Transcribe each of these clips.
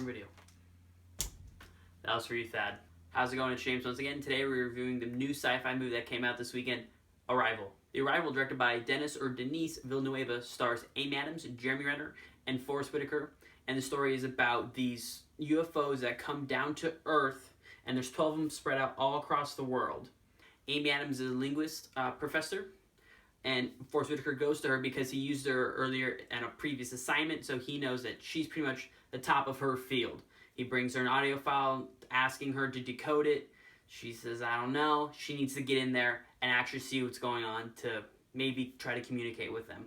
Wrong video. That was for you, Thad. How's it going? It's James once again. Today we're reviewing the new sci-fi movie that came out this weekend, Arrival. The Arrival, directed by Dennis Villeneuve, stars Amy Adams, Jeremy Renner, and Forest Whitaker. And the story is about these UFOs that come down to Earth, and there's 12 of them spread out all across the world. Amy Adams is a linguist professor, and Forest Whitaker goes to her because he used her earlier in a previous assignment, so he knows that she's pretty much the top of her field. He brings her an audio file asking her to decode it. She says, I don't know. She needs to get in there and actually see what's going on to maybe try to communicate with them.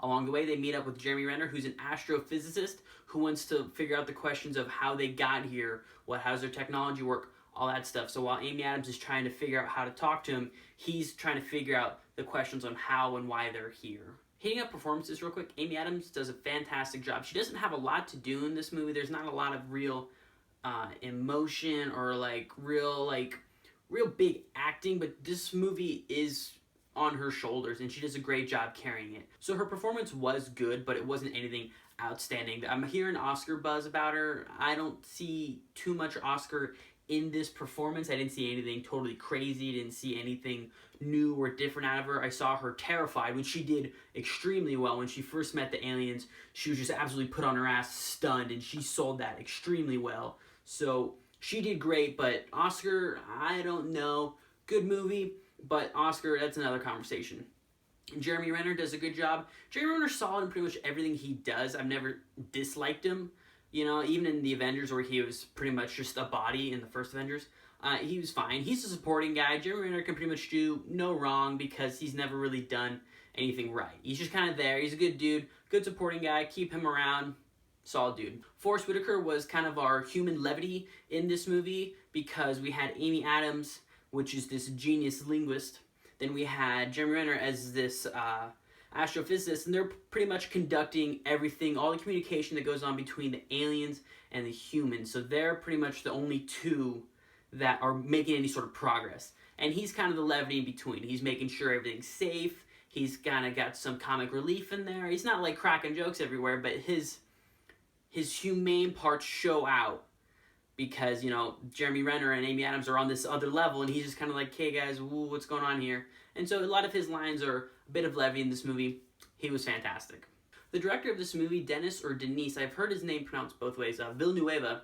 Along the way, they meet up with Jeremy Renner, who's an astrophysicist who wants to figure out the questions of how they got here, how's their technology work, all that stuff. So while Amy Adams is trying to figure out how to talk to him, he's trying to figure out the questions on how and why they're here. Hitting up performances real quick, Amy Adams does a fantastic job. She doesn't have a lot to do in this movie. There's not a lot of real emotion or real big acting, but this movie is on her shoulders and she does a great job carrying it. So her performance was good, but it wasn't anything outstanding. I'm hearing Oscar buzz about her. I don't see too much Oscar in this performance. I didn't see anything totally crazy, didn't see anything new or different out of her. I saw her terrified, which she did extremely well. When she first met the aliens, she was just absolutely put on her ass, stunned, and she sold that extremely well. So she did great, but Oscar, I don't know. Good movie, but Oscar, that's another conversation. Jeremy Renner does a good job. Jeremy Renner's solid in pretty much everything he does. I've never disliked him. You know, even in the Avengers, where he was pretty much just a body in the first Avengers, he was fine. He's a supporting guy. Jeremy Renner can pretty much do no wrong because he's never really done anything right. He's just kind of there. He's a good dude, good supporting guy. Keep him around. Solid dude. Forest Whitaker was kind of our human levity in this movie because we had Amy Adams, which is this genius linguist. Then we had Jeremy Renner as this astrophysicist, and they're pretty much conducting everything, all the communication that goes on between the aliens and the humans. So they're pretty much the only two that are making any sort of progress. And he's kind of the levity in between. He's making sure everything's safe. He's kind of got some comic relief in there. He's not like cracking jokes everywhere, but his humane parts show out because, you know, Jeremy Renner and Amy Adams are on this other level, and he's just kind of like, hey guys, woo, what's going on here? And so a lot of his lines are a bit of levity in this movie. He was fantastic. The director of this movie, Dennis, I've heard his name pronounced both ways, Villeneuve,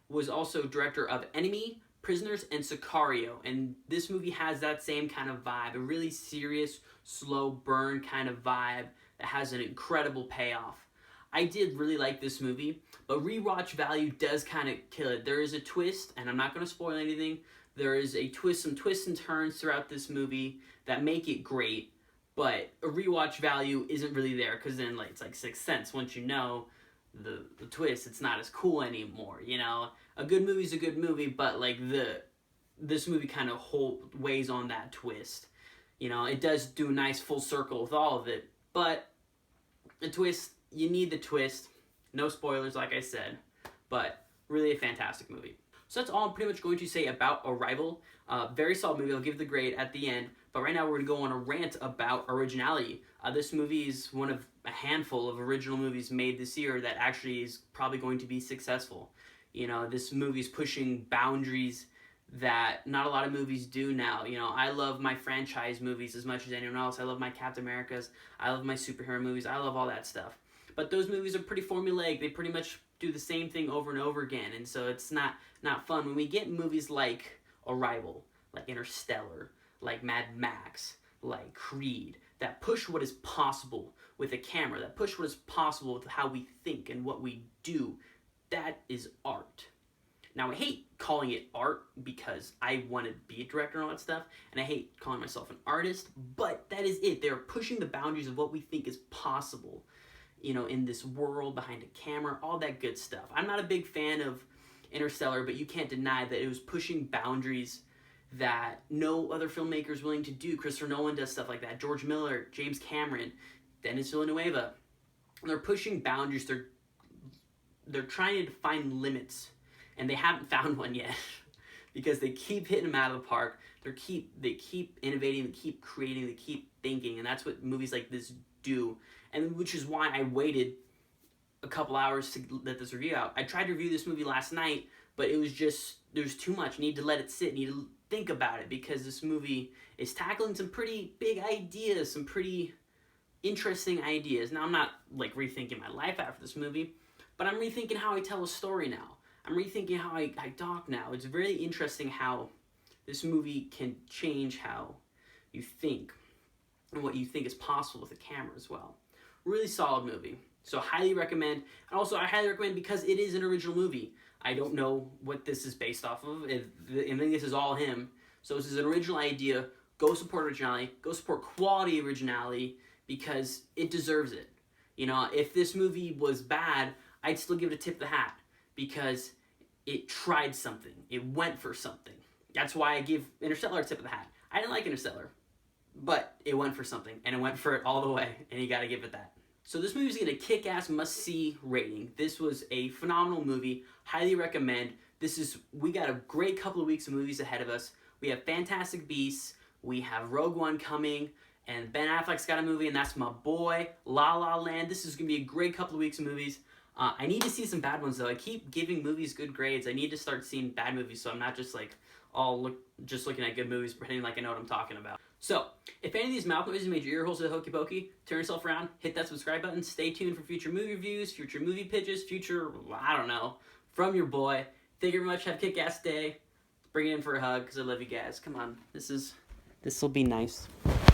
was also director of Enemy, Prisoners, and Sicario. And this movie has that same kind of vibe, a really serious, slow burn kind of vibe that has an incredible payoff. I did really like this movie, but rewatch value does kind of kill it. There is a twist, and I'm not going to spoil anything. There is a twist, some twists and turns throughout this movie that make it great, but a rewatch value isn't really there because then it's like Sixth Sense. Once you know the twist, it's not as cool anymore. You know, a good movie's a good movie, but this movie kind of weighs on that twist. You know, it does do a nice full circle with all of it, but the twist, you need the twist. No spoilers, like I said, but really a fantastic movie. So that's all I'm pretty much going to say about Arrival. Very solid movie. I'll give the grade at the end. But right now we're going to go on a rant about originality. This movie is one of a handful of original movies made this year that actually is probably going to be successful. You know, this movie is pushing boundaries that not a lot of movies do now. You know, I love my franchise movies as much as anyone else. I love my Captain Americas. I love my superhero movies. I love all that stuff. But those movies are pretty formulaic. They pretty much do the same thing over and over again, and so it's not fun. When we get movies like Arrival, like Interstellar, like Mad Max, like Creed, that push what is possible with a camera, that push what is possible with how we think and what we do, that is art. Now, I hate calling it art because I want to be a director and all that stuff, and I hate calling myself an artist, but that is it. They're pushing the boundaries of what we think is possible, you know, in this world, behind a camera, all that good stuff. I'm not a big fan of Interstellar, but you can't deny that it was pushing boundaries that no other filmmaker is willing to do. Christopher Nolan does stuff like that. George Miller, James Cameron, Dennis Villeneuve. They're pushing boundaries. They're trying to find limits, and they haven't found one yet because they keep hitting them out of the park. They keep innovating, they keep creating, they keep thinking, and that's what movies like this do. And which is why I waited a couple hours to let this review out. I tried to review this movie last night, but it was just, there was too much. Need to let it sit, need to think about it, because this movie is tackling some pretty big ideas, some pretty interesting ideas. Now, I'm not like rethinking my life after this movie, but I'm rethinking how I tell a story now. I'm rethinking how I talk now. It's very interesting how this movie can change how you think and what you think is possible with a camera as well. Really solid movie. So highly recommend. And also I highly recommend because it is an original movie. I don't know what this is based off of. I think this is all him. So this is an original idea. Go support originality. Go support quality originality because it deserves it. You know, if this movie was bad, I'd still give it a tip of the hat because it tried something. It went for something. That's why I give Interstellar a tip of the hat. I didn't like Interstellar, but it went for something, and it went for it all the way, and you gotta give it that. So this movie's getting a kick-ass must-see rating. This was a phenomenal movie. Highly recommend. We got a great couple of weeks of movies ahead of us. We have Fantastic Beasts, we have Rogue One coming, and Ben Affleck's got a movie, and that's my boy, La La Land. This is gonna be a great couple of weeks of movies. I need to see some bad ones, though. I keep giving movies good grades. I need to start seeing bad movies, so I'm not just like just looking at good movies, pretending like I know what I'm talking about. So, if any of these mouth noises made your ear holes a hokey pokey, turn yourself around, hit that subscribe button, stay tuned for future movie reviews, future movie pitches, I don't know, from your boy. Thank you very much. Have a kick-ass day. Bring it in for a hug, because I love you guys. Come on. This will be nice.